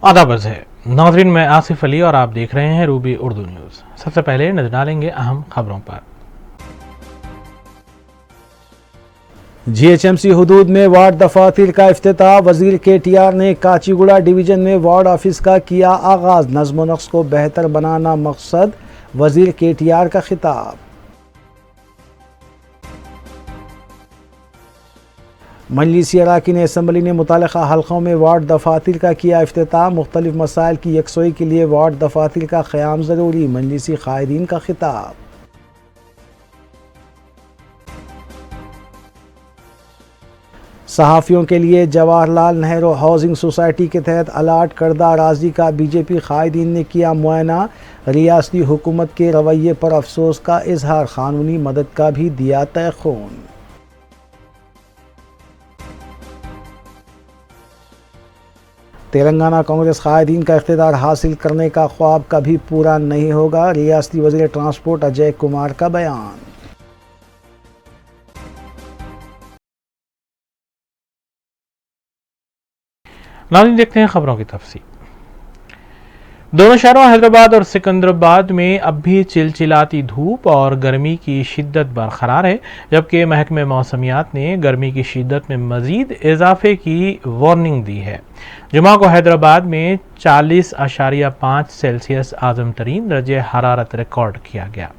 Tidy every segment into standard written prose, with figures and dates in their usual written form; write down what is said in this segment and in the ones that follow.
आदाब है नाजरीन, मैं आसिफ अली और आप देख रहे हैं रूबी उर्दू न्यूज़। सबसे पहले नजर डालेंगे अहम खबरों पर। जीएचएमसी हुदूद में वार्ड दफातर का इफ्तिताह। वजीर केटीआर ने काचीगुड़ा डिवीजन में वार्ड ऑफिस का किया आगाज। नज़्म व नक्श को बेहतर बनाना मकसद, वजीर केटीआर का खिताब। मजलिसी अरकान असम्बली ने मुतल्लिका हल्कों में वार्ड दफातर का किया इफ्तिताह। मुख्तलिफ मसाइल की यकसोई के लिए वार्ड दफातर का क़याम ज़रूरी, मजलिसी कायदीन का खिताब। सहाफ़ियों के लिए जवाहरलाल नेहरू हाउसिंग सोसाइटी के तहत अलाट करदा अराजी का बीजेपी कायदीन ने किया मुआयना। रियासती हुकूमत के रवैये पर अफसोस का इजहार, कानूनी मदद का भी दिया तयख़ून। तेलंगाना कांग्रेस कायदीन का इख्तिदार हासिल करने का ख्वाब कभी पूरा नहीं होगा, रियासती वज़ीर ट्रांसपोर्ट अजय कुमार का बयान। नाज़रीन, देखते हैं खबरों की तफसील। दोनों शहरों हैदराबाद और सिकंदराबाद में अब भी चिलचिलाती धूप और गर्मी की शिद्दत बरकरार है, जबकि महकमे मौसमियात ने गर्मी की शिद्दत में मजीद इजाफे की वार्निंग दी है। जुमा को हैदराबाद में 40.5 सेल्सियस आज़म तरीन दर्जे हरारत रिकॉर्ड किया गया।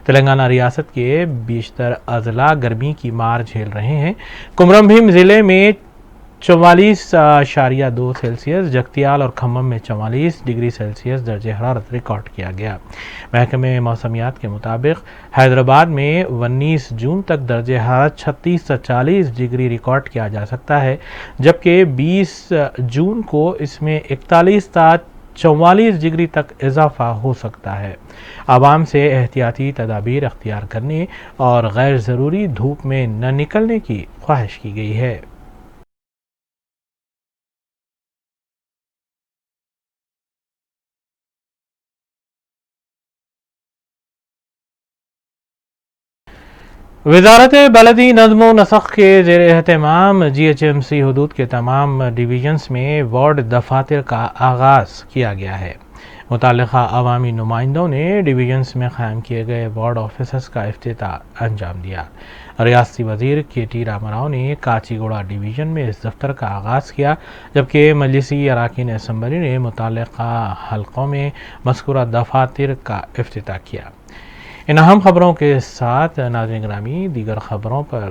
तेलंगाना रियासत के बेशतर अजला गर्मी की मार झेल रहे हैं। कुमरम भीम ज़िले में 44.2 सेल्सियस, जगतियाल और खम्मम में 44 डिग्री सेल्सियस दर्जे हरारत रिकॉर्ड किया गया। महकमे मौसमियात के मुताबिक हैदराबाद में 19 जून तक दर्जे हरारत 36 से 40 डिग्री रिकॉर्ड किया जा सकता है, जबकि 20 जून को इसमें 41 से 44 डिग्री तक इजाफा हो सकता है। आवाम से एहतियाती तदाबीर अख्तियार करने और गैर ज़रूरी धूप में न निकलने की ख्वाहिश की गई है। वजारत बलदी नज़्म व नस्ख के ज़ेर एहतमाम जीएचएमसी हुदूद के तमाम डिवीजन्स में वार्ड दफातर का आगाज़ किया गया है। मुतल्लिका अवामी नुमाइंदों ने डिवीजन्स में क़ायम किए गए वार्ड ऑफिस का इफ्तिताह अंजाम दिया। रियासती वज़ीर के.टी. रामाराव ने काचीगुड़ा डिवीज़न में इस दफ्तर का आगाज़ किया, जबकि मजलिसी अरकान असम्बली ने मुतल्लिका हल्कों में मज़कूरा दफातर का इफ्तिताह किया। इन अहम खबरों के साथ नाज़रीन ग्रामी दीगर खबरों पर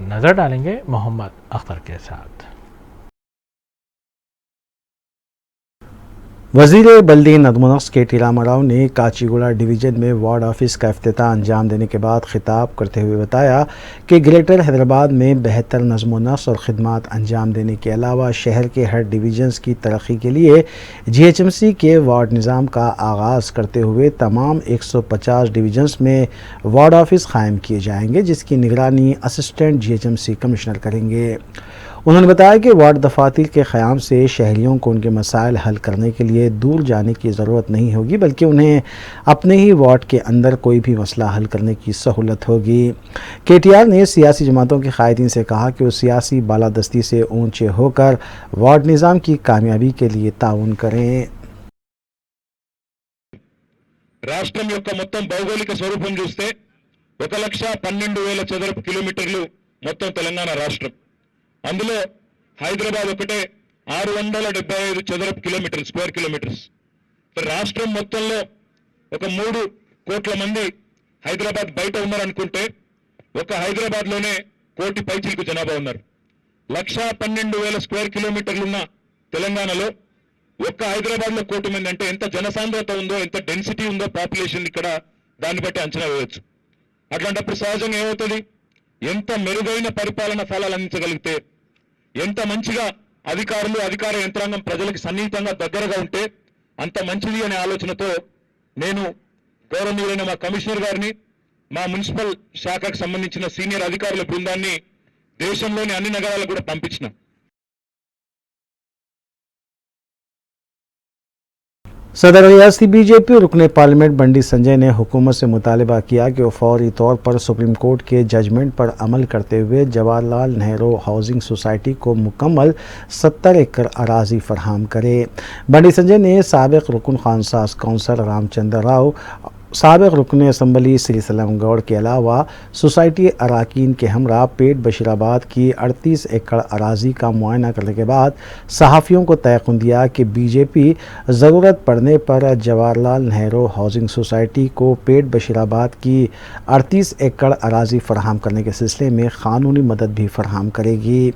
नज़र डालेंगे मोहम्मद अख्तर के साथ। वज़ीर बल्दी नज़्म व नक्श के.टी. रामाराव ने काचीगुड़ा डिवीज़न में वार्ड ऑफिस का इफ्तिताह अंजाम देने के बाद खिताब करते हुए बताया कि ग्रेटर हैदराबाद में बेहतर नज़्म व नस्क और ख़िदमात अंजाम देने के अलावा शहर के हर डिवीज़न्स की तरक्की के लिए जीएचएमसी के वार्ड निज़ाम का आगाज़ करते हुए तमाम 150 डिवीज़न्स में वार्ड ऑफिस क़ायम किए जाएंगे, जिसकी निगरानी असिस्टेंट जीएचएमसी कमिश्नर करेंगे। उन्होंने बताया कि वार्ड दफातर के क़याम से शहरियों को उनके मसाइल हल करने के लिए दूर जाने की ज़रूरत नहीं होगी, बल्कि उन्हें अपने ही वार्ड के अंदर कोई भी मसला हल करने की सहूलत होगी। केटीआर ने सियासी जमातों के कायदीन से कहा कि वो सियासी बालादस्ती से ऊंचे होकर वार्ड निज़ाम की कामयाबी के लिए ताउन करें। రాష్ట్రం యొక్క మొత్తం భౌగోళిక స్వరూపం చూస్తే 1,12,000 చదరపు కిలోమీటర్లు మొత్తం తెలంగాణ రాష్ట్రం. అందులో హైదరాబాద్ ఒకటే 675 చదరపు కిలోమీటర్లు, స్క్వేర్ కిలోమీటర్స్. రాష్ట్రం మొత్తంలో ఒక 3 కోట్ల మంది హైదరాబాద్ బయట ఉన్నారనుకుంటే ఒక హైదరాబాద్ లోనే కోటి పైచిలకు జనాభా ఉన్నారు. 1,12,000 స్క్వేర్ కిలోమీటర్లు ఉన్న తెలంగాణలో ఒక్క హైదరాబాద్ లో కోటి మంది అంటే ఎంత జనసాంద్రత ఉందో, ఎంత డెన్సిటీ ఉందో పాపులేషన్ ఇక్కడ, దాన్ని బట్టి అంచనా వేయవచ్చు. అట్లాంటప్పుడు సహజంగా ఏమవుతుంది, ఎంత మెరుగైన పరిపాలన ఫలాలు అందించగలిగితే, ఎంత మంచిగా అధికారులు అధికార యంత్రాంగం ప్రజలకు సన్నిహితంగా దగ్గరగా ఉంటే అంత మంచిది అనే ఆలోచనతో నేను గౌరవనీయులైన మా కమిషనర్ గారిని, మా మున్సిపల్ శాఖకు సంబంధించిన సీనియర్ అధికారుల బృందాన్ని దేశంలోని అన్ని నగరాలకు కూడా పంపించిన. सदर रियासती बीजेपी रुकने पार्लियामेंट बंडी संजय ने हुकूमत से मुतालबा किया कि वो फौरी तौर पर सुप्रीम कोर्ट के जजमेंट पर अमल करते हुए जवाहरलाल नेहरू हाउसिंग सोसाइटी को मुकम्मल 70 एकड़ अराजी फराहम करे। बंडी संजय ने साबिक रुकन खानसाज काउंसिलर रामचंद्र राव, साबिक रुकन असम्बली श्री सलाम गौड़ के अलावा सोसाइटी अरकान के हमरा पेट बशीराबाद की 38 एकड़ अराजी का मुआयना करने के बाद सहाफ़ियों को तयक़ुन दिया कि बीजेपी ज़रूरत पड़ने पर जवाहरलाल नेहरू हाउसिंग सोसाइटी को पेट बशीराबाद की 38 एकड़ अराजी फराहम करने के सिलसिले में क़ानूनी मदद भी फराहम करेगी।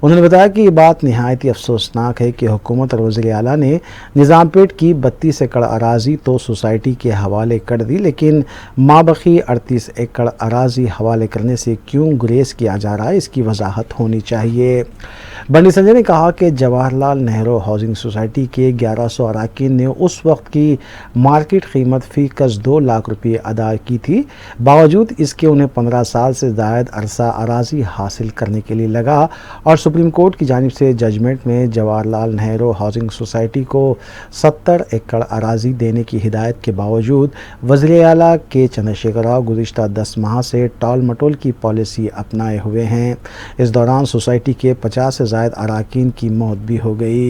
उन्होंने बताया कि ये बात नहायत ही अफसोसनाक है कि हुकूमत और वज़ीर आला ने निज़ामपेट की 32 एकड़ अराजी तो सोसाइटी के हवाले कर दी, लेकिन माबकी 38 एकड़ अराजी हवाले करने से क्यों गुरेज किया जा रहा है, इसकी वजाहत होनी चाहिए। बंडी संजय ने कहा कि जवाहरलाल नेहरू हाउसिंग सोसाइटी के 1100 अरकान ने उस वक्त की मार्केट कीमत फी कस 2 लाख रुपये अदा की थी। बावजूद इसके उन्हें 15 साल से ज़ायद अरसा अराजी हासिल करने के लिए लगा और सुप्रीम कोर्ट की जानिब से जजमेंट में जवाहरलाल नेहरू हाउसिंग सोसाइटी को 70 एकड़ अराजी देने की हिदायत के बावजूद वज़ीर आला के चंद्रशेखर राव गुज़िश्ता 10 माह से टाल मटोल की पॉलिसी अपनाए हुए हैं। इस दौरान सोसाइटी के 50 से ज़ायद अरकान की मौत भी हो गई।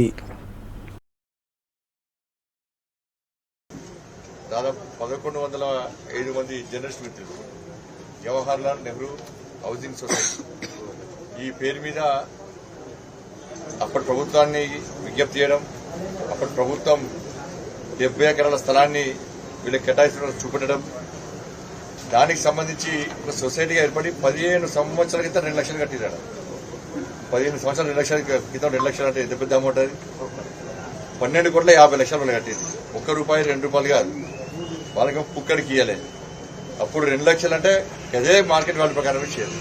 దాదాపు 1105 మంది జర్నలిస్ట్ మిత్రులు జవహర్లాల్ నెహ్రూ హౌసింగ్ సొసైటీ ఈ పేరు మీద అప్పటి ప్రభుత్వాన్ని విజ్ఞప్తి చేయడం, అప్పటి ప్రభుత్వం 70 ఎకరాల స్థలాన్ని వీళ్ళకి కేటాయించడం చూపెట్టడం, దానికి సంబంధించి ఒక సొసైటీగా ఏర్పడి 15 సంవత్సరాల క్రితం 2 లక్షలు కట్టిరాడు. 15 సంవత్సరాలు 2 లక్షల క్రితం 2 లక్షలు అంటే ఎంత పెద్ద అమౌంట్ అది. 12 కోట్ల 50 లక్షలు వాళ్ళు కట్టింది. ₹1 ₹2 కాదు, వాళ్ళకి పుక్కడికి ఇయ్యలే. అప్పుడు 2 లక్షలు అంటే అదే మార్కెట్ వాల్యూ ప్రకారం ఇచ్చేది.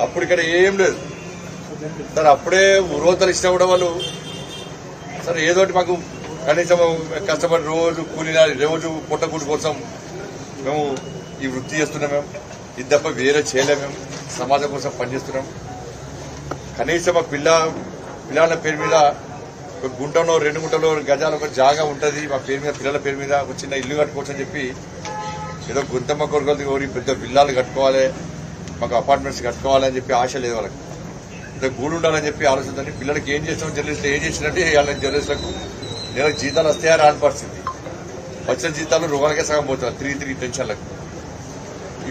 అప్పుడు ఇక్కడ ఏం లేదు సార్. అప్పుడే ఉరోతలు ఇచ్చినా కూడా వాళ్ళు సరే ఏదోటి మాకు కనీసం కష్టపడి రోజు కూలిన రోజు పొట్టకూడి కోసం మేము ఈ వృత్తి చేస్తున్నాం. మేము ఇది తప్ప వేరే చేయలేము. మేము సమాజం కోసం పనిచేస్తున్నాం. కనీసం మా పిల్లల పేరు మీద ఒక గుంటలో 2 గుంటలో గజాలు ఒక జాగా ఉంటుంది, మా పేరు మీద పిల్లల పేరు మీద ఒక చిన్న ఇల్లు కట్టుకోవచ్చు అని చెప్పి ఏదో గుంతమ్మ కొడుకులది కోరి పెద్ద విల్లాలు కట్టుకోవాలి, మాకు అపార్ట్మెంట్స్ కట్టుకోవాలని చెప్పి ఆశ లేదు వాళ్ళకి. ఏదో గూడు ఉండాలని చెప్పి ఆలోచించండి. పిల్లలకి ఏం చేస్తాం, జర్నలిస్టులు ఏం చేసినట్టే వాళ్ళ జర్నలిస్టులకు నెలకు జీతాలు వస్తాయా రాని పరిస్థితి. వచ్చిన జీతాలు రోగాలకే సగం పోతుంది 3 పెన్షన్లకు.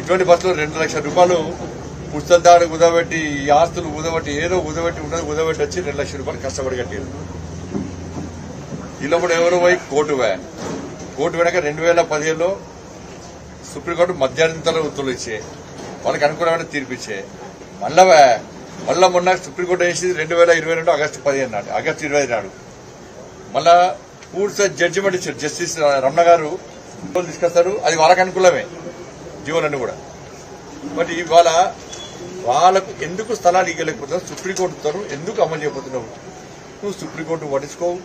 ఇటువంటి బస్సులో 2 లక్షల రూపాయలు పుస్తకాలు దాడి కుదబెట్టి, ఈ ఆస్తులు కుదబెట్టి, ఏదో కుదబెట్టి ఉన్నది కుదబెట్టి వచ్చి 2 లక్షల రూపాయలు కష్టపడి కట్టారు. ఇలా కూడా ఎవరో పోయి కోర్టు పోయినాక 2015లో సుప్రీంకోర్టు మధ్యంతర ఉత్తర్వులు ఇచ్చే వాళ్ళకి అనుకూలమైన తీర్పిచ్చే మళ్ళా మొన్న సుప్రీంకోర్టు వేసింది 2022 ఆగస్టు 15 నాడు, ఆగస్టు 25 నాడు మళ్ళా పూర్తి జడ్జిమెంట్ ఇచ్చారు. జస్టిస్ రమణ గారు తీసుకొస్తారు, అది వాళ్ళకి అనుకూలమే జీవోలన్నీ కూడా. బట్ ఇవాళ వాళ్ళకు ఎందుకు స్థలాలు ఇవ్వలేకపోతున్నావు, సుప్రీంకోర్టు ఎందుకు అమలు చేయబోతున్నావు? నువ్వు సుప్రీంకోర్టు పట్టించుకోవు,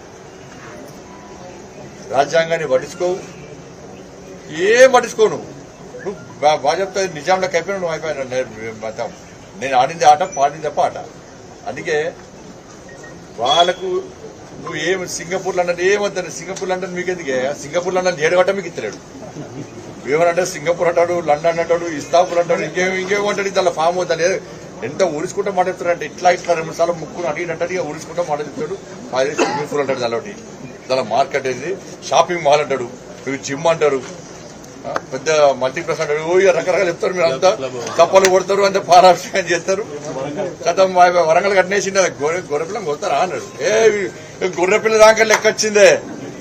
రాజ్యాంగాన్ని పట్టించుకోవు, ఏం పట్టించుకోవు. నువ్వు బాగా చెప్తా నిజాంలోకి అయిపోయినా నువ్వు అయిపోయినా. నేను ఆడింది ఆట, పాడింది తప్ప ఆట. అందుకే వాళ్ళకు నువ్వు ఏం సింగపూర్ లండన్ ఏమంటారు, సింగపూర్ లండన్ మీకు ఎందుకే? సింగపూర్ లండన్ ఏడగట్ట మీకు ఇస్తలేడు. ఏమనంటే సింగపూర్ అంటాడు, లండన్ అంటాడు, ఇస్తాంబుల్ అంటాడు, ఇంకేమంటాడు. ఇంత ఫామ్ అవుతుంది. ఎంత ఊరుసుకుంటా మాట్లాడుతాడంటే ఇట్లా 2 సార్లు ముక్కును అడిగినట్టు ఇక ఊరుసుకుంటా మాట్లాడుతాడు. స్విమ్మింగ్ పూల్ అంటాడు, దాని చాలా మార్కెట్ ఏంది, షాపింగ్ మాల్ అంటాడు, జిమ్ అంటారు, పెద్ద మల్టీప్లెక్స్ అంటారు. రకరకాలు చెప్తారు. మీరు అంతా కప్పలు కొడతారు, అంతే పారాభిషేకం చేస్తారు. గతం వరంగల్ కట్టినేసిండే గొర్రెపిల్లని కొడతారా అన్నాడు. గొర్రెపిల్ల దాకా లెక్క వచ్చిందే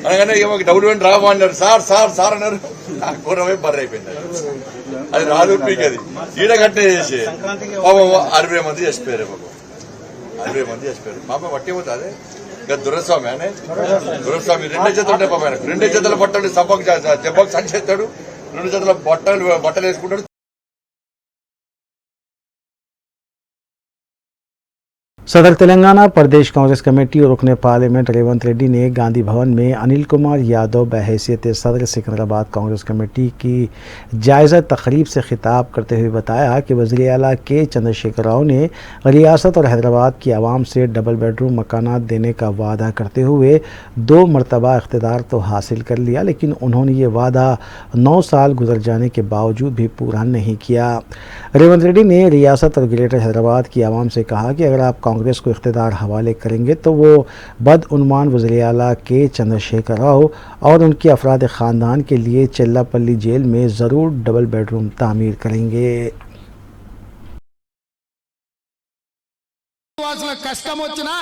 అనగానే మాకు డబ్బులు వెంట రావా అన్నారు. సార్ అన్నారు. గొర్రె బర్రె అయిపోయింది. అది రాదు పీక్. అది ఈడ కట్టినే చేసి 60 మంది చచ్చిపోయారు. 60 మంది చచ్చిపోయారు. పాప పట్టి పోతుంది. ఇంకా దురస్వామి అనే దురస్వామి 2 చేతులు ఉంటాయి. పాప 2 చేతుల బట్టలు దెబ్బకు సంచేస్తాడు, 2 చేతుల బట్టలు వేసుకుంటాడు. सदर तेलंगाना प्रदेश कांग्रेस कमेटी और रुकने पार्लियामेंट रेवंत रेड्डी ने गांधी भवन में अनिल कुमार यादव बहैसियत सदर सिकंदराबाद कांग्रेस कमेटी की जायज़ा तकरीब से खिताब करते हुए बताया कि वज़ीर आला के चंद्रशेखर राव ने रियासत और हैदराबाद की आवाम से डबल बेडरूम मकानात देने का वादा करते हुए 2 मरतबा इख्तिदार तो हासिल कर लिया, लेकिन उन्होंने ये वादा 9 साल गुजर जाने के बावजूद भी पूरा नहीं किया। रेवंत रेड्डी ने रियासत और ग्रेटर हैदराबाद की आवाम से कहा कि अगर आप कांग्रेस को इख्तिदार हवाले करेंगे तो वो बदउन्वान वज़ीर आला के चंद्रशेखर राव और उनके अफराद ख़ानदान के लिए चिल्लापल्ली जेल में ज़रूर डबल बेडरूम तामीर करेंगे। కష్టం వచ్చినా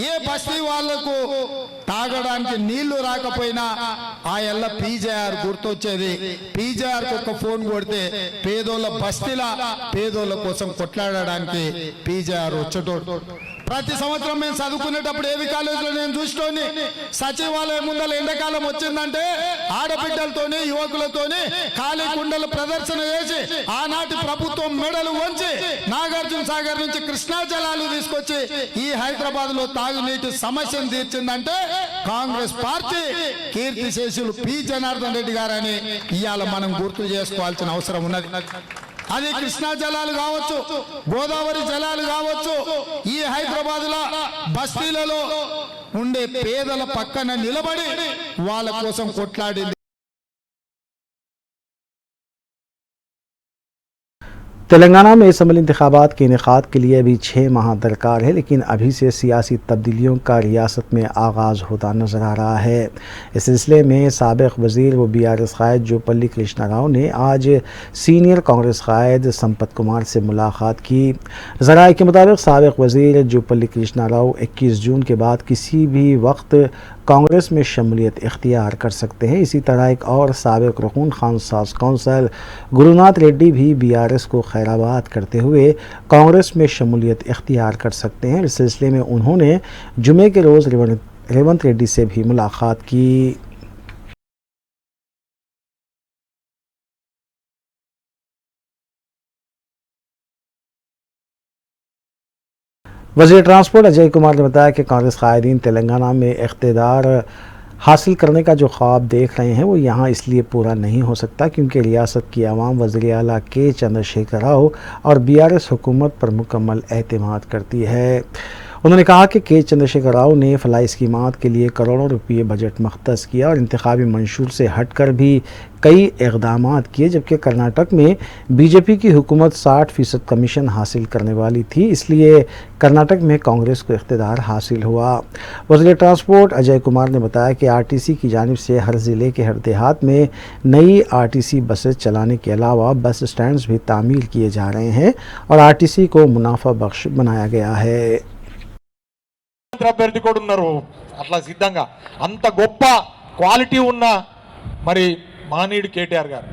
ఏ బస్తీ వాళ్లకు తాగడానికి నీళ్లు రాకపోయినా ఆ ఎల్ల పీజేఆర్ గుర్తొచ్చేది. పీజేఆర్ కు ఒక ఫోన్ కొడితే పేదోళ్ళ బస్తీల పేదోళ్ళ కోసం కొట్లాడడానికి పీజేఆర్ వచ్చేటోడు. ప్రతి సంవత్సరం మేము చదువుకునేటప్పుడు ఏవి కాలేజీలో నేను చూస్తోని సచివాలయం ముందల ఎండాకాలం వచ్చిందంటే ఆడబిడ్డలతోని యువకులతోని ఖాళీ కుండలు ప్రదర్శన చేసి ఆనాటి ప్రభుత్వం మెడలు వంచి నాగార్జున సాగర్ నుంచి కృష్ణా జలాలు తీసుకొచ్చి ఈ హైదరాబాద్ లో తాగునీటి సమస్యను తీర్చిందంటే కాంగ్రెస్ పార్టీ కీర్తిశేషులు పి జనార్దన్ రెడ్డి గారని ఇవాళ మనం గుర్తు చేసుకోవాల్సిన అవసరం ఉన్నది. అది కృష్ణా జలాలు కావచ్చు, గోదావరి జలాలు కావచ్చు, ఈ హైదరాబాద్ లో బస్తీలలో ఉండే పేదల పక్కన నిలబడి వాళ్ళ కోసం కొట్లాడింది. तेलंगाना में असम्बली इंतखाबात के इनेकाद के लिए अभी 6 माह दरकार है, लेकिन अभी से सियासी तब्दीलियों का रियासत में आगाज़ होता नज़र आ रहा है। इस सिलसिले में साबिक़ वज़ीर व BRS कायद जोपल्ली कृष्णा राव ने आज सीनियर कांग्रेस कायद संपत कुमार से मुलाकात की। ज़राए के मुताबिक साबिक़ वज़ीर जोपल्ली कृष्णा राव 21 जून के बाद किसी भी वक्त कांग्रेस में शमूलियत इख्तियार कर सकते हैं। इसी तरह एक और साबिक़ रुकन खान साज कौंसल गुरुनाथ रेड्डी भी BRS को खैराबाद करते हुए कांग्रेस में शमूलियत इख्तियार कर सकते हैं। इस सिलसिले में उन्होंने जुमे के रोज़ रेवंत रेड्डी से भी मुलाकात की। वज़ीर ट्रांसपोर्ट अजय कुमार ने बताया कि कांग्रेस कायदीन तेलंगाना में इख्तिदार हासिल करने का जो ख्वाब देख रहे हैं वो यहाँ इसलिए पूरा नहीं हो सकता क्योंकि रियासत की आवाम वज़ीर आला के चंद्रशेखर राव और BRS हुकूमत पर मुकम्मल एतमाद करती है। उन्होंने कहा कि के चंद्रशेखर राव ने फलाई स्कीमात के लिए करोड़ों रुपये बजट मख्तस किया और इंतखाबी मंशूर से हटकर भी कई इक़दामात किए, जबकि कर्नाटक में BJP की हुकूमत 60% कमीशन हासिल करने वाली थी, इसलिए कर्नाटक में कांग्रेस को इख्तिदार हासिल हुआ। वज़ीर ट्रांसपोर्ट अजय कुमार ने बताया कि RTC की जानिब से हर ज़िले के हर देहात में नई RTC बसें चलाने के अलावा बस स्टैंड्स भी तामीर किए जा रहे हैं और RTC को मुनाफा बख्श बनाया गया है। అభ్యర్థి కూడా ఉన్నారు అట్లా సిద్ధంగా అంత గొప్ప క్వాలిటీ ఉన్న మరి మానీయుడు కేటీఆర్ గారు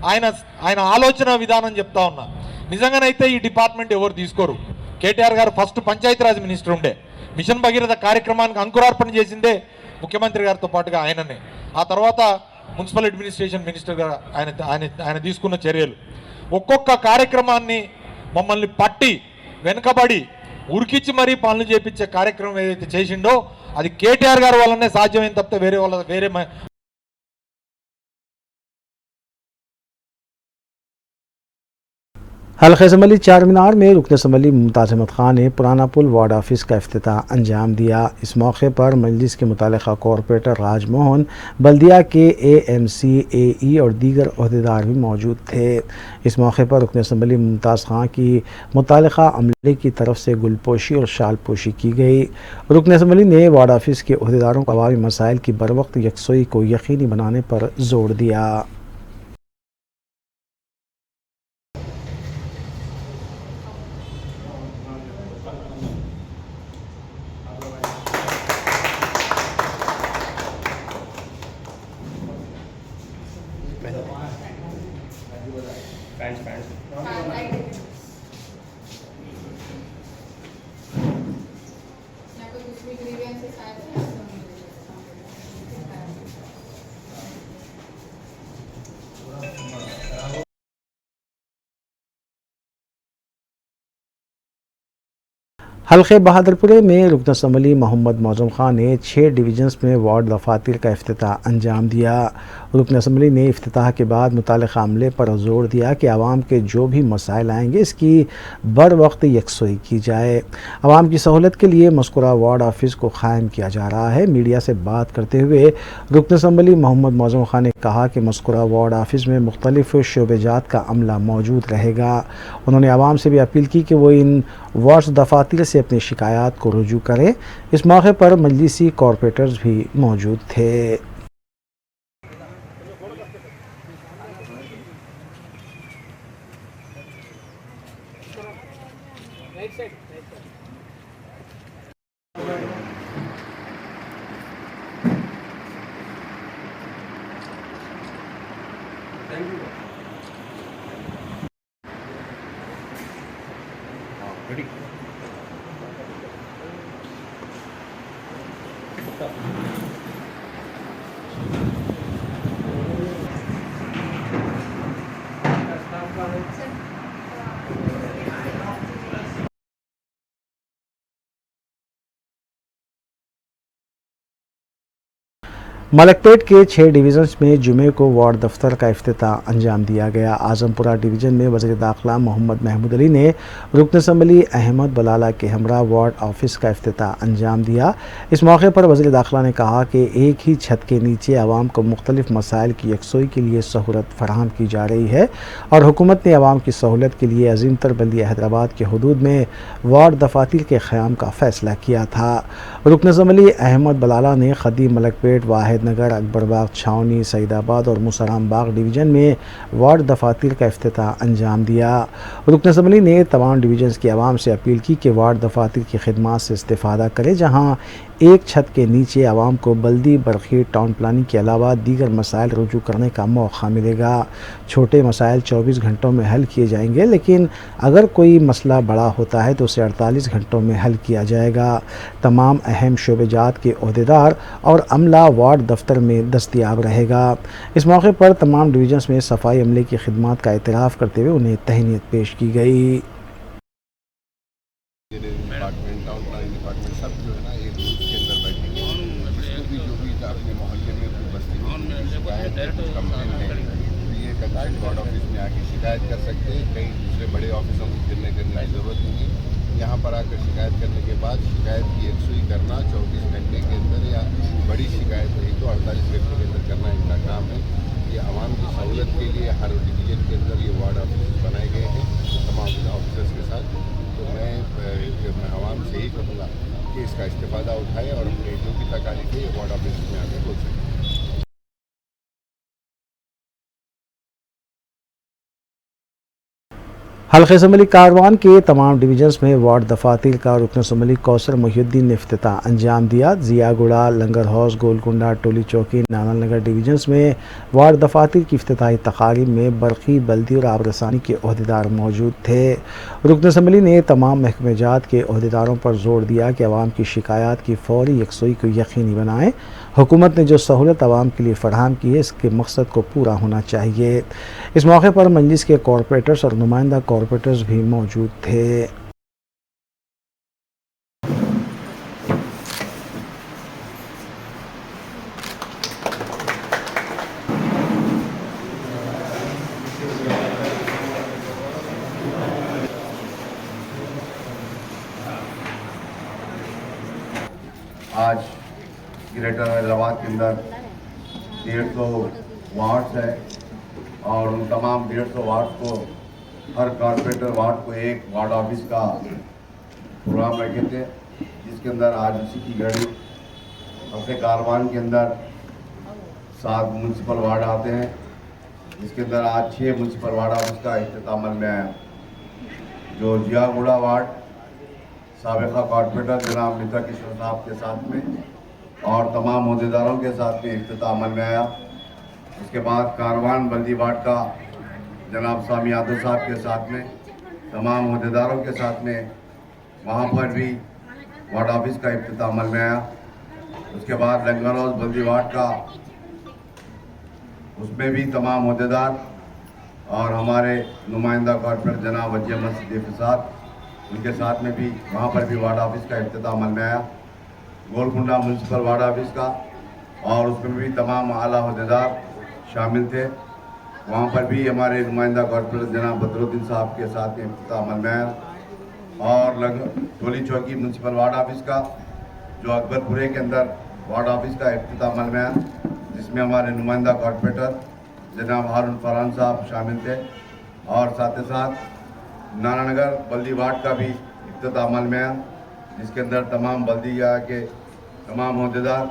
ఆయన ఆలోచన విధానం చెప్తా ఉన్నా. నిజంగానైతే ఈ డిపార్ట్మెంట్ ఎవరు తీసుకోరు. కేటీఆర్ గారు ఫస్ట్ పంచాయతీరాజ్ మినిస్టర్ ఉండే మిషన్ భగీరథ కార్యక్రమానికి అంకురార్పణ చేసిందే ముఖ్యమంత్రి గారితో పాటుగా ఆయననే. ఆ తర్వాత మున్సిపల్ అడ్మినిస్ట్రేషన్ మినిస్టర్ గారు ఆయన తీసుకున్న చర్యలు ఒక్కొక్క కార్యక్రమాన్ని మమ్మల్ని పట్టి వెనుకబడి ఉరికిచ్చి మరీ పనులు చేపించే కార్యక్రమం ఏదైతే చేసిండో అది కేటీఆర్ గారి వల్లనే సాధ్యమైంది తప్పితే వేరే हल्क़े असम्बली चार मीनार में रुकन असम्बली मुमताज़ अहमद खान ने पुराना पुल वार्ड ऑफिस का इफ्तिताह अंजाम दिया। इस मौके पर मजलिस के मुतालिका कॉरपोरेटर राजमोहन, बल्दिया के AMC AE और दीगर अहदेदार भी मौजूद थे। इस मौके पर रुकन असम्बली मुमताज़ खान की मुतालिका अमले की तरफ से गुलपोशी और शालपोशी की गई। रुकन असम्बली ने वार्ड ऑफिस के अहदेदारों को अवामी मसाइल की बर वक्त यकसोई को यकीनी बनाने पर जोर दिया। हल्के बहादुरपुरे में रुकन असम्बली मोहम्मद मौजम खान ने 6 डिवीजन्स में वार्ड दफातर का इफ्तिताह अंजाम दिया। रुकन असम्बली ने इफ्तिताह के बाद मुतालिका अमले पर जोर दिया कि आवाम के जो भी मसाइल आएंगे इसकी बर वक्त यकसुई की जाए। आवाम की सहूलत के लिए मज़कूरा वार्ड ऑफिस को क़ायम किया जा रहा है। मीडिया से बात करते हुए रुकन असम्बली मोहम्मद मौजम खान ने कहा कि मज़कूरा वार्ड ऑफिस में मुख्तलिफ शोबेजात का अमला मौजूद रहेगा। उन्होंने आवाम से भी अपील की कि वो इन वार्ड दफातर से अपनी शिकायत को रुजू करें। इस मौके पर मजलिसी कॉरपोरेटर्स भी मौजूद थे। मलकपेट के 6 डिवीज़न्स में जुमे को वार्ड दफ्तर का इफ्तिताह अंजाम दिया गया। आजमपुरा डिवीज़न में वज़ीर दाखिला मोहम्मद महमूद अली ने रुकन असम्बली अहमद बलाला के हमरा वार्ड ऑफिस का इफ्तिताह अंजाम दिया। इस मौके पर वज़ीर दाखिला ने कहा कि एक ही छत के नीचे आवाम को मुख्तलिफ मसाइल की यकसुई के लिए सहूलत फराहम की जा रही है और हुकूमत ने आवाम की सहूलत के लिए अज़ीमतर बल्दिया हैदराबाद के हदूद में वार्ड दफातर के क़याम का फ़ैसला किया था। रुकन असम्बली अहमद बलाला ने खदीम मलकपेट वाहिद नगर अकबरबाग छावनी सईदाबाद और मुसराम बाग डिवीज़न में वार्ड दफातर का इफ्तिताह अंजाम दिया। रुकन असम्बली ने तमाम डिवीज़न्स की आवाम से अपील की कि वार्ड दफातर की खिदमात से इस्तेफ़ादा करें, जहाँ एक छत के नीचे आवाम को बल्दी बरखी टाउन प्लानिंग के अलावा दीगर मसाइल रुजू करने का मौका मिलेगा। छोटे मसाइल 24 घंटों में हल किए जाएंगे, लेकिन अगर कोई मसला बड़ा होता है तो उसे 48 घंटों में हल किया जाएगा। तमाम अहम शोबेजात के ओहदेदार और अमला वार्ड दफ्तर में दस्तयाब रहेगा। इस मौके पर तमाम डिवीज़न्स में सफाई अमले की खिदमत का एतराफ़ करते हुए उन्हें तहनीत पेश की गई। डिपार्टमेंट टाउन प्लानिंग डिपार्टमेंट सब जो है ना एक ग्रुप के अंदर बैठेंगे, जिसको भी जो भी अपने मोहल्ले में कोई बस्ती में शिकायत है, कुछ कंप्लेन है, तो ये कंसर्न वार्ड ऑफिस में आके शिकायत कर सकते हैं। कहीं दूसरे बड़े ऑफिसों को फिरने करने की ज़रूरत नहीं है। यहाँ पर आकर शिकायत करने के बाद शिकायत की यकसुई करना 24 घंटे के अंदर, या बड़ी शिकायत रही तो 48 घंटे के अंदर करना इनका काम है। ये आवाम की सहूलत के लिए हर डिवीजन के अंदर ये वार्ड ऑफिस बनाए गए हैं तमाम ऑफिसर्स के साथ। तो मैं आवाम से ही कहूँगा कि इसका इस्तेफ़ादा उठाए और अपने जो भी तकालीफ है ये वार्ड ऑफिस में आकर बोल सकें। हल्के असम्बली कारवान के तमाम डिवीज़न्स में वार्ड दफातर का रुकन असम्बली कौसर मोहिउद्दीन ने इफ्तिताह अंजाम दिया। जियागुड़ा, लंगर हाउस, गोलकुंडा, टोली चौकी, नानाल नगर डिवीज़न्स में वार्ड दफातर की इफ्तिताही तकारीब में बरकी, बल्दी और आबरसानी के ओहदेदार मौजूद थे। रुकन असम्बली ने तमाम महकमे जात के ओहदेदारों पर जोर दिया कि आवाम की शिकायत की फौरी यकसुई को यकीनी बनाएं। हुकूमत ने जो सहूलत आवाम के लिए फराहम की है इसके मकसद को पूरा होना चाहिए। इस मौके पर मजलिस के कॉरपोरेटर्स और नुमाइंदा कॉरपोरेटर्स भी मौजूद थे। आज ग्रेटर हैदराबाद के अंदर 150 वार्ड्स है और उन तमाम 150 वार्ड को हर कॉर्पोरेटर वार्ड को एक वार्ड ऑफिस का प्रोग्राम रखे थे, जिसके अंदर आज उसी की घड़ी हफ्ते कारवान के अंदर 7 म्यूनसिपल वार्ड आते हैं, जिसके अंदर आज 6 म्यूनसिपल वार्ड ऑफिस का इख्तिताम अमल में आया। जो जियागुड़ा वार्ड साबिका कॉर्पोरेटर जनाब मिता किशोर साहब के साथ में और तमाम अहदेदारों के साथ में इख्तिताम अमल में आया। उसके बाद कारवान बल्दी वार्ड का जनाब सामी यादव साहब के साथ में तमाम अहदेदारों के साथ में वहाँ पर भी वार्ड ऑफिस का इख्तिताम अमल में आया। उसके बाद लंगर हाउस बल्दी वार्ड का, उसमें भी तमाम अहदेदार और हमारे नुमाइंदा कॉर्पोरेटर जनाब वजी अहमद सिद्दीकी साहब उनके साथ में भी वहाँ पर भी वार्ड ऑफिस का इफ्तिताह अमल में आया। गोलकुंडा म्यूनसिपल वार्ड ऑफिस का और उसमें भी तमाम आला अहदेदार शामिल थे। वहाँ पर भी हमारे नुमाइंदा कॉर्पोरेटर जनाब बदरुद्दीन साहब के साथ में इफ्तिताह अमल में आया। और टोली चौकी म्यूनसिपल वार्ड ऑफिस का जो अकबरपुरे के अंदर वार्ड ऑफिस का इफ्तिताह अमल में आया, जिसमें हमारे नुमाइंदा कॉर्पोरेटर जनाब हारून फरहान साहब शामिल थे। और साथ ही साथ नानानगर बल्दी वार्ड का भी इफ्तिताह अमल में आया, जिसके अंदर तमाम बल्दिया के तमाम अहदेदार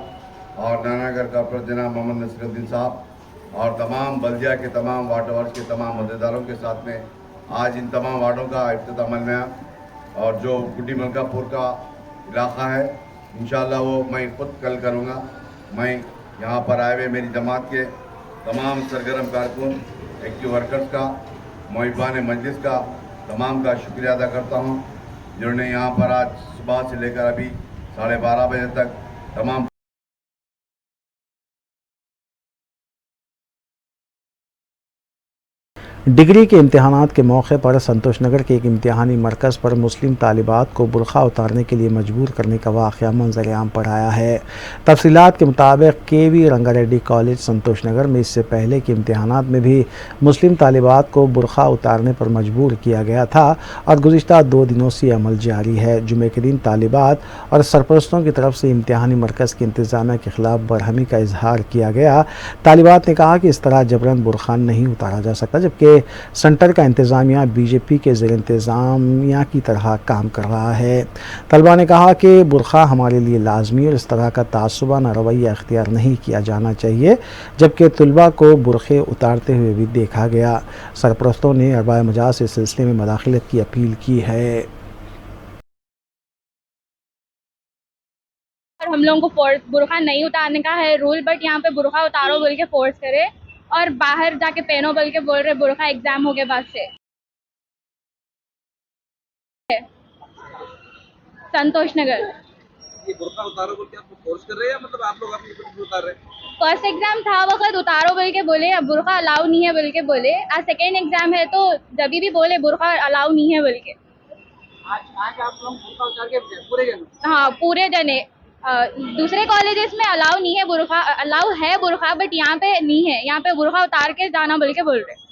और नानानगर कॉर्पोरेटर जनाब मोहम्मद नसीरुद्दीन साहब और तमाम बल्दिया के तमाम वार्ड वार्ड के तमाम अहदेदारों के साथ में आज इन तमाम वार्डों का इफ्तिताह अमल में आया। और जो गुड्डी मलकापुर का इलाका है, इंशाअल्लाह वो मैं खुद कल करूँगा। मैं यहाँ पर आए हुए मेरी जमात के तमाम सरगर्म कारकुन, एक्टिव वर्कर्स का, मुहिबान मजलिस का, तमाम का शुक्रिया अदा करता हूँ, जिन्होंने यहाँ पर आज सुबह से लेकर अभी 12:30 बजे तक तमाम डिग्री के इम्तिहानात के मौके पर संतोष नगर के एक इम्तिहानी मरकज़ पर मुस्लिम तालिबात को बुरखा उतारने के लिए मजबूर करने का वाक़या मंजर आम पर आया है। तफसीलात के मुताबिक KV रंगारेड्डी कॉलेज संतोष नगर में इससे पहले के इम्तिहानात में भी मुस्लिम तालिबात को बुरखा उतारने पर मजबूर किया गया था और गुज़िश्ता 2 दिनों से अमल जारी है। जुमे के दिन तालिबात और सरपरस्तों की तरफ से इम्तिहानी मरकज़ के इंतज़ामिया के ख़िलाफ़ बरहमी का इजहार किया गया। तालिबात ने कहा कि इस तरह जबरन बुरखा नहीं उतारा जा सकता, जबकि सेंटर का इंतज़ामिया BJP के ज़ेर इंतज़ामिया की तरह काम कर रहा है। तलबा ने कहा कि बुरखा हमारे लिए लाजमी और इस तरह का तासुबाना रवैया इख्तियार नहीं किया जाना चाहिए, जबकि तलबा को बुरखे उतारते हुए भी देखा गया। सरपरस्तों ने अरबाए मजाज से इस सिलसिले में मदाखलत की अपील की है। हम लोगों को बुरखा नहीं उतारने का है रूल, बट यहाँ पे बुरखा उतारो बोल के फोर्स करे और बाहर जाके पहनो बोल के बोल रहे बुरखा एग्जाम हो गए बाद से। संतोष नगर ये बुरखा उतारो बोल के आपको फोर्स कर रहे हैं या मतलब आप लोग अपनी खुद उतार रहे हैं? फर्स्ट एग्जाम था वक्त उतारो बोल के बोले, बुरखा अलाउ नहीं है बोल के बोले। आज सेकेंड एग्जाम है तो जब भी बोले बुरखा अलाउ नहीं है बोल के। आज आप लोग बुरखा उतार के पूरे जन? हाँ पूरे जने। दूसरे कॉलेजेस में अलाउ नहीं है बुरखा, अलाउ है बुरखा बट यहाँ पे नहीं है। यहाँ पे बुरखा उतार के जाना बोल के बोल रहे।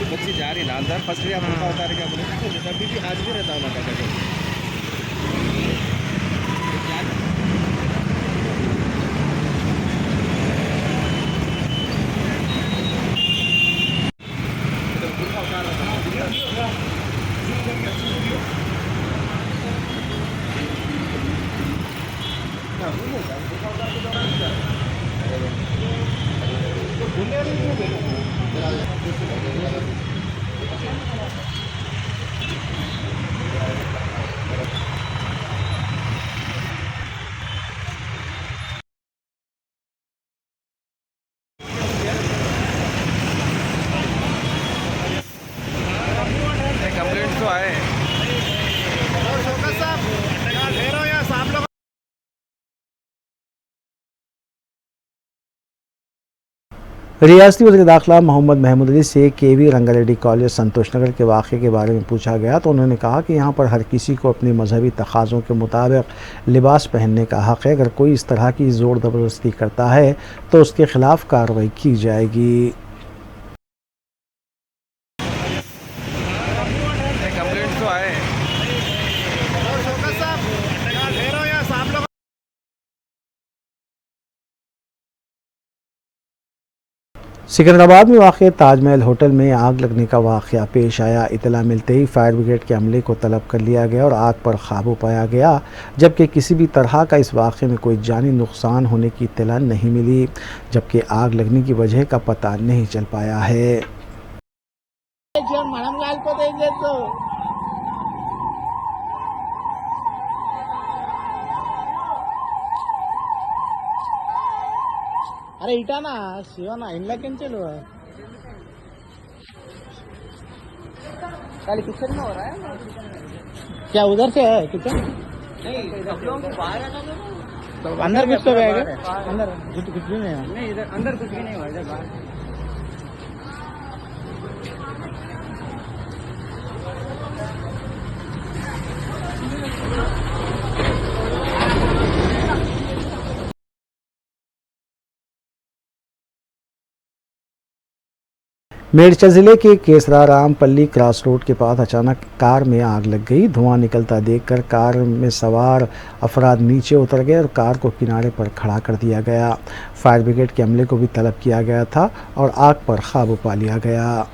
बच्ची जा रही ना अंदर फंस रही, आप बुरखा उतार के बोले अभी भी आज भी रहता हूँ। कंप्लेंट तो आए रियासती वज़ीर दाखिला मोहम्मद महमूद अली से KV रंगारेड्डी कॉलेज संतोष नगर के वाक़े के बारे में पूछा गया तो उन्होंने कहा कि यहाँ पर हर किसी को अपने मजहबी तकाज़ों के मुताबिक लिबास पहनने का हक़ है। अगर कोई इस तरह की ज़ोर ज़बरदस्ती करता है तो उसके ख़िलाफ़ कार्रवाई की जाएगी। कंप्लेंट तो आए सिकंदराबाद में वाक़ ताजमहल होटल में आग लगने का वाक़या पेश आया। इतला मिलते ही फायर ब्रिगेड के अमले को तलब कर लिया गया और आग पर काबू पाया गया, जबकि किसी भी तरह का इस वाक़े में कोई जानी नुकसान होने की इत्तला नहीं मिली, जबकि आग लगने की वजह का पता नहीं चल पाया है। अरे इटा ना शिवा इनला कैंसिल हुआ कल किचन में हो रहा है क्या उधर से है किचन नहीं सब लोगों को बाहर है तो अंदर कुछ तो रहेगा अंदर कुछ भी नहीं है नहीं इधर अंदर कुछ भी नहीं हुआ इधर बाहर मेरठ जिले के केसराराम पल्ली क्रॉस रोड के पास अचानक कार में आग लग गई। धुआं निकलता देखकर कार में सवार अफराद नीचे उतर गए और कार को किनारे पर खड़ा कर दिया गया। फायर ब्रिगेड के अमले को भी तलब किया गया था और आग पर काबू पा लिया गया।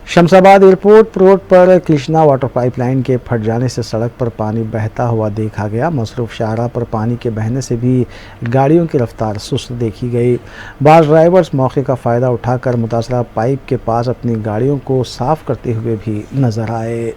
शमशाबाद एयरपोर्ट रोड पर कृष्णा वाटर पाइपलाइन के फट जाने से सड़क पर पानी बहता हुआ देखा गया। मसरूफ शाहराह पर पानी के बहने से भी गाड़ियों की रफ्तार सुस्त देखी गई। बास ड्राइवर्स मौके का फ़ायदा उठाकर मुतासरा पाइप के पास अपनी गाड़ियों को साफ करते हुए भी नजर आए।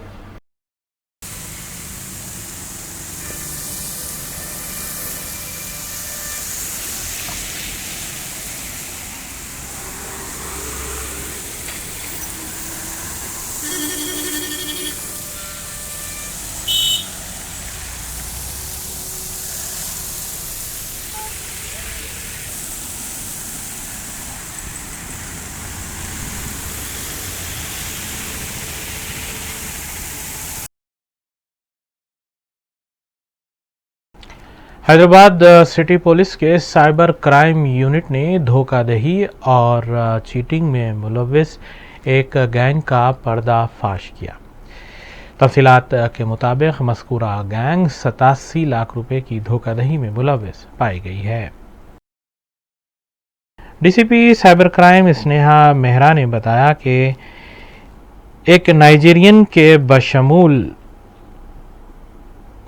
हैदराबाद सिटी पुलिस के साइबर क्राइम यूनिट ने धोखाधड़ी और चीटिंग में मुलव्विस एक गैंग का पर्दाफाश किया। तफसीलात के मुताबिक मज़कूरा गैंग 87 लाख रुपए की धोखाधड़ी में मुलव्विस पाई गई है। DCP cyber crime Sneha Mehra ने बताया कि एक नाइजीरियन के बशमूल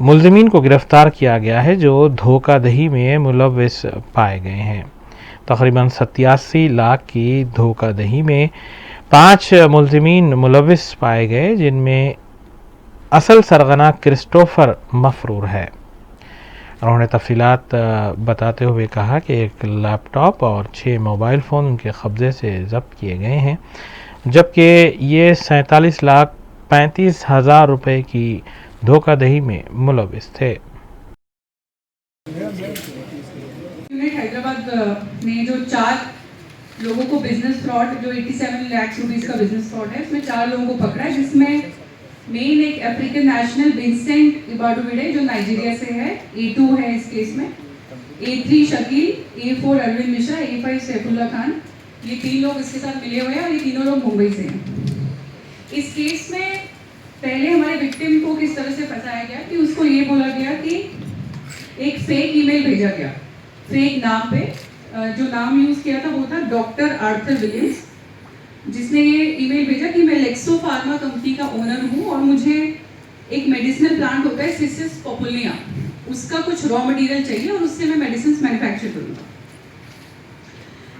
मुल्ज़िमीन को गिरफ्तार किया गया है जो धोखाधड़ी में मुलव्विस पाए गए हैं। तकरीबन 87 लाख की धोखाधड़ी में 5 मुल्ज़िमीन मुलव्विस पाए गए, जिनमें असल सरगना क्रिस्टोफर मफरूर है। उन्होंने तफसीलात बताते हुए कहा कि एक लैपटॉप और 6 मोबाइल फ़ोन उनके कब्ज़े से ज़ब्त किए गए हैं, जबकि ये 47,35,000 रुपये की धोखाधड़ी में मुलव्विस थे। हैदराबाद में जो 4 लोगों को बिजनेस फ्रॉड, जो 87 लाख रुपीस का बिजनेस फ्रॉड है, उसमें 4 लोगों को पकड़ा है, जिसमें मेन एक अफ्रीकन नेशनल विंसेंट इबाडुविडे जो नाइजीरिया से है, A2 है इस केस में, A3 Shakeel, A4 Arvind Mishra, A5 Saifullah Khan, ये 3 लोग इसके साथ मिले हुए हैं और ये तीनों लोग मुंबई से हैं। इस केस में पहले हमारे विक्टिम को किस तरह से फंसाया गया कि उसको ये बोला गया कि एक फेक ईमेल भेजा गया, फेक नाम पे, जो नाम यूज़ किया था वो था डॉक्टर आर्थर विलियम्स, जिसने ये ईमेल भेजा कि मैं लेक्सो फार्मा कंपनी का ओनर हूँ और मुझे एक मेडिसिनल प्लांट होता है सिसिस पॉपुलिया, उसका कुछ रॉ मटेरियल चाहिए और उससे मैं मेडिसिन मैन्युफैक्चर करूँगा।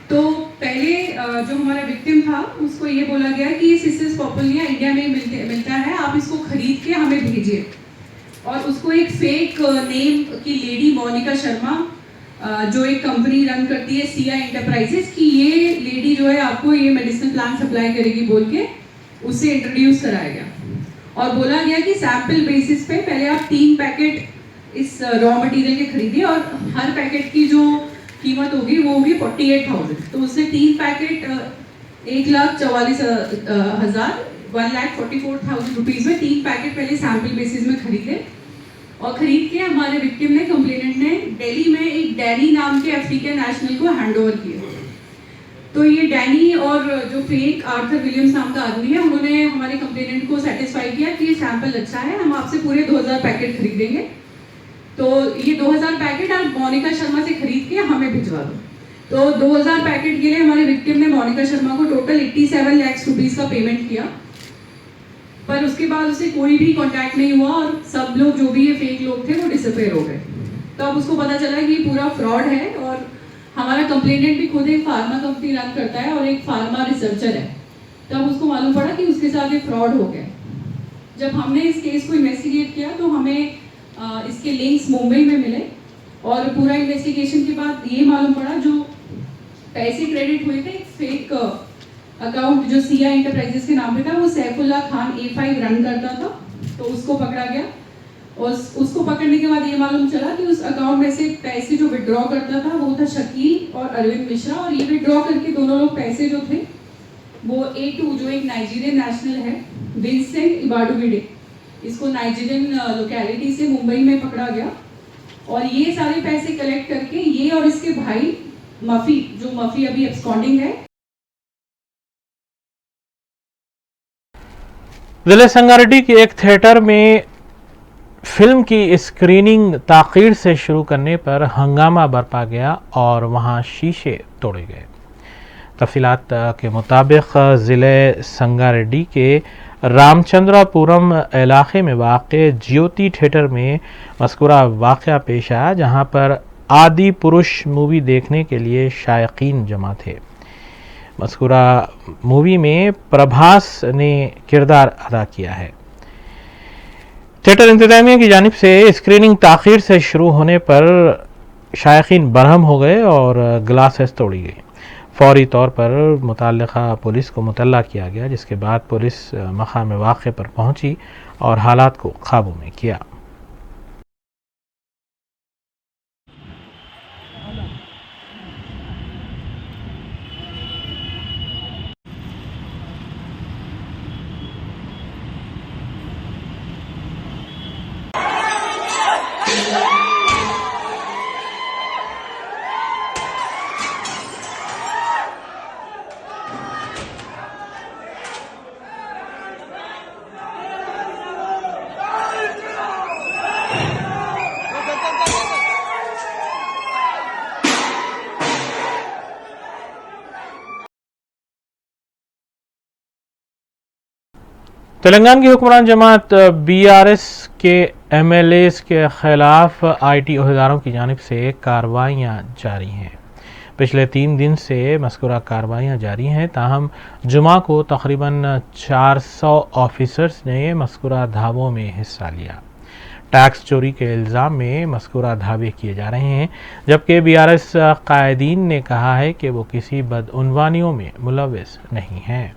तो पहले जो हमारा विक्टिम था उसको ये बोला गया कि ये सिसिस पॉपुलिया इंडिया में मिलता है, आप इसको खरीद के हमें भेजिए। और उसको एक फेक नेम की लेडी मोनिका शर्मा, जो एक कंपनी रन करती है सिया एंटरप्राइजेस, की ये लेडी जो है आपको ये मेडिसिन प्लांट सप्लाई करेगी बोल के उससे इंट्रोड्यूस कराया गया और बोला गया कि सैंपल बेसिस पे पहले आप 3 पैकेट इस रॉ मटेरियल के खरीदिए और हर पैकेट की जो कीमत होगी वो होगी 48,000। तो उसने 3 पैकेट 1,44,000 1,44,000 रुपीज़ में 3 पैकेट पहले सैंपल बेसिस में खरीदे और खरीद के हमारे विक्टिम ने, कंप्लेनेंट ने, दिल्ली में एक डैनी नाम के अफ्रीकन नेशनल को हैंड ओवर किया। तो ये डैनी और जो फेक आर्थर विलियम्स नाम का आदमी है, उन्होंने हमारे कंप्लेनेंट को सेटिस्फाई किया कि ये सैंपल अच्छा है, हम आपसे पूरे 2000 पैकेट खरीदेंगे। तो ये 2000 पैकेट आप मोनिका शर्मा से खरीद के हमें भिजवा दो। तो 2000 पैकेट के लिए हमारे विक्टिम ने मोनिका शर्मा को टोटल 87 लाख रुपीस का पेमेंट किया, पर उसके बाद उसे कोई भी कांटेक्ट नहीं हुआ और सब लोग जो भी ये फेक लोग थे वो डिसअपेयर हो गए। तो अब उसको पता चला कि ये पूरा फ्रॉड है और हमारा कंप्लेनेंट भी खुद एक फार्मा कंपनी रन करता है और एक फार्मा रिसर्चर है। तब उसको मालूम पड़ा कि उसके साथ ये फ्रॉड हो गया। जब हमने इस केस को इन्वेस्टिगेट किया तो हमें इसके लिंक्स मुंबई में मिले और पूरा इन्वेस्टिगेशन के बाद ये मालूम पड़ा जो पैसे क्रेडिट हुए थे एक फेक अकाउंट जो सिया इंटरप्राइजेस के नाम पे था, वो सैफुल्ला खान A5 रन करता था। तो उसको पकड़ा गया और उसको पकड़ने के बाद ये मालूम चला कि उस अकाउंट में से पैसे जो विड्रॉ करता था वो था शकील और अरविंद मिश्रा, और ये विड्रॉ करके दोनों लोग पैसे जो थे वो A2 जो एक नाइजीरियन नेशनल है, विंसेंट इबाडुविडे, इसको नाइजीरियन लोकेलिटी से मुंबई में पकड़ा गया और ये सारे पैसे कलेक्ट करके ये और इसके भाई मफी अभी एब्सकॉन्डिंग है। जिले संगारेड्डी के एक थिएटर में फिल्म की स्क्रीनिंग ताख़ीर से शुरू करने पर हंगामा बरपा गया और वहां शीशे तोड़े गए। तफसीलात के मुताबिक ज़िले संगारेड्डी के रामचंद्रापुरम इलाके में वाक़े ज्योति थिएटर में मज़कूरा वाक़या पेश आया, जहां पर आदि पुरुष मूवी देखने के लिए शायकीन जमा थे। मज़कूरा मूवी में प्रभास ने किरदार अदा किया है। थिएटर इंतज़ामिया की जानिब से स्क्रीनिंग ताख़ीर से शुरू होने पर शायकीन बरहम हो गए और ग्लासेस तोड़ी गई। फौरी तौर पर मुतल्लिक़ा पुलिस को मुतल्ला किया गया, जिसके बाद पुलिस मकाम वाक़े पर पहुंची और हालात को काबू में किया। तेलंगाना की हुक्मरान जमात BRS के MLAs के खिलाफ IT ओहदेदारों की जानिब से कार्रवाइयाँ जारी हैं। पिछले 3 दिन से मज़कूरा कार्रवाइयाँ जारी हैं, ताहम जुमा को तकरीबन 400 ऑफिसर्स ने मज़कूरा धावों में हिस्सा लिया। टैक्स चोरी के इल्ज़ाम में मज़कूरा धावे किए जा रहे हैं, जबकि BRS कायदीन ने कहा है कि वो किसी बदउनवानियों में मुलव्विस नहीं हैं।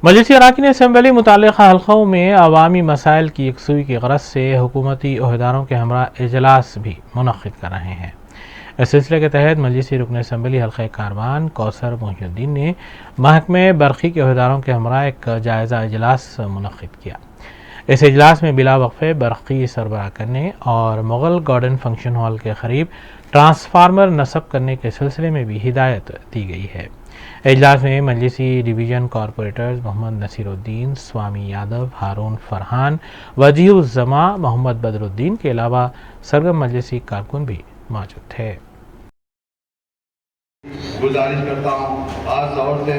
मजलिसी अराकीन असम्बली मुताल्लिक़ा हल्क़ों में अवामी मसाइल की यकसुई की गरज से हुकूमती ओहदेदारों के हमरा इजलास भी मुनक़्क़िद कर रहे हैं। इस सिलसिले के तहत मजलिसी रुकन असम्बली हल्क़े कारवान कौसर मोहिउद्दीन ने महकमे बरक़ी के ओहदेदारों के हमरा एक जायज़ा इजलास मुनक़्क़िद किया। इस इजलास में बिला वक़फ़े बरक़ी सरबराह करने और मुग़ल गार्डन फंक्शन हॉल के करीब ट्रांसफार्मर नस्ब करने के सिलसिले में भी हिदायत दी गई है। इजलास में मजलिसी डिवीज़न कॉरपोरेटर्स मोहम्मद नसीरुद्दीन, स्वामी यादव, हारून फरहान, वजीहुज़्ज़मा, मोहम्मद बदरुद्दीन के अलावा सरगर्म मजलिसी कारकुन भी मौजूद थे। गुजारिश करता हूँ आज दौर से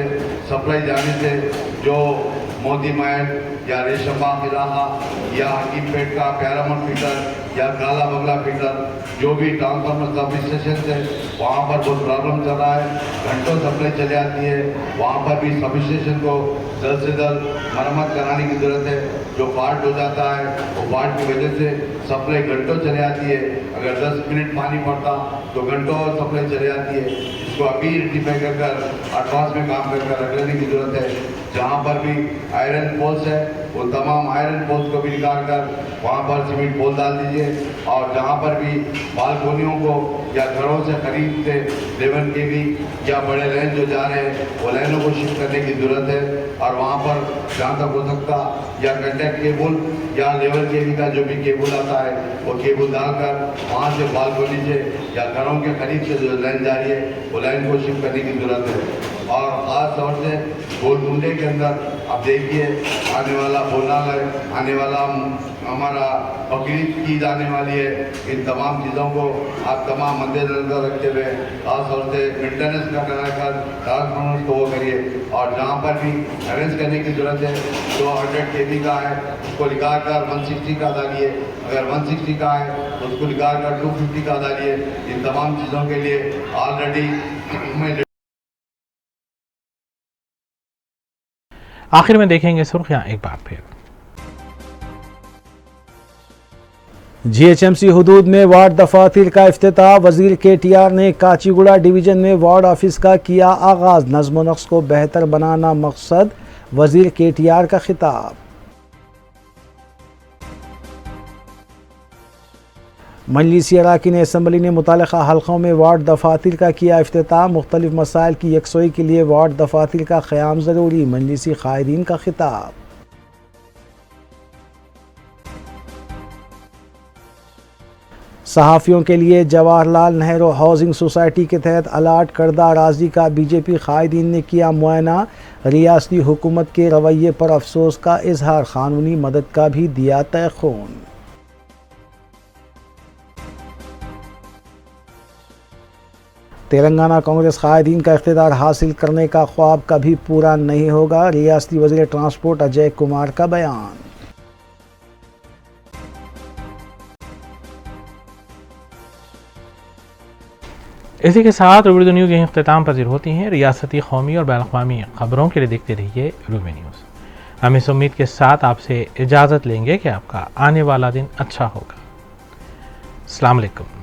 सप्लाई जाने से जो मोदी महल या रेशम बाग इलाका या हकीमपेट का पैरामन फीटर या काला बंगला फीटर जो भी ट्रांसफार्मर सब स्टेशन है वहाँ पर बहुत प्रॉब्लम चल रहा है, घंटों सप्लाई चली आती है। वहाँ पर भी सब स्टेशन को जल्द से जल्द मरम्मत कराने की ज़रूरत है। जो फाल्ट हो जाता है वो फाल्ट की वजह से सप्लाई घंटों चली आती है। अगर 10 मिनट पानी पड़ता तो घंटों सप्लाई चली आती है। इसको अभी रेक्टिफाई कर एडवांस में काम कर लेने की ज़रूरत है। जहाँ पर भी आयरन पोल्स है वो तमाम आयरन पोल्स को भी निकाल कर वहाँ पर सीमेंट पोल डाल दीजिए। और जहाँ पर भी बालकोनियों को या घरों से करीब से 11 kV या बड़े लाइन जो जा रहे हैं वो लाइनों को शिफ्ट करने की ज़रूरत है। और वहाँ पर जहाँ तक हो सकता या कंडक्ट केबल या 11 kV का जो भी केबल आता है वो केबल डालकर वहाँ से बालकोनी से या घरों के करीब से जो लाइन जा रही है वो लाइन को शिफ्ट करने की ज़रूरत है। और ख़ास तौर से गोलकुंडे के अंदर अब देखिए आने वाला बोनाल है, आने वाला हमारा बकरीद की जाने वाली है। इन तमाम चीज़ों को आप तमाम मद्देनजर रखते हुए खास तौर से मेंटेनेंस का ट्रांसफॉर्मर्स को वो करिए। और जहाँ पर भी अरेंज करने की ज़रूरत है तो 100 kV का है उसको निकाल कर 160 का डालिए, अगर 160 का है तो उसको निकाल कर 250 का डालिए। इन तमाम चीज़ों के लिए ऑलरेडी आखिर में देखेंगे सुर्खियां एक बार फिर। जीएचएमसी हुदूद में वार्ड दफातर का इफ्तिताह। वजीर KTR ने काचीगुड़ा डिवीजन में वार्ड ऑफिस का किया आगाज। नज़्म व नक्श को बेहतर बनाना मकसद, वजीर KTR का खिताब। मजलिसी अराकीन असम्बली ने मुतालिका हल्कों में वार्ड दफातर का किया इफ्तिताह। मुख्तलिफ मसाइल की यकसोई के लिए वार्ड दफातर का क़याम ज़रूरी, मजलिसी क़ायदीन का खिताब। सहाफ़ियों के लिए जवाहरलाल नेहरू हाउसिंग सोसाइटी के तहत अलाट करदा अराज़ी का BJP क़ायदीन ने किया मुआयना। रियासती हुकूमत के रवैये पर अफसोस का इजहार, क़ानूनी मदद का भी दिया तयख़ून। तेलंगाना कांग्रेस क़ायदीन का इक़्तिदार हासिल करने का ख्वाब कभी पूरा नहीं होगा, रियासती वज़ीर ट्रांसपोर्ट अजय कुमार का बयान। इसी के साथ रूबी न्यूज़ यहीं इख्तिताम पज़ीर होती हैं। रियासती, कौमी और बैनुल-अक़वामी खबरों के लिए देखते रहिए रूबी न्यूज़। हम इस उम्मीद के साथ आपसे इजाज़त लेंगे कि आपका आने वाला दिन अच्छा होगा। अस्सलाम वालेकुम।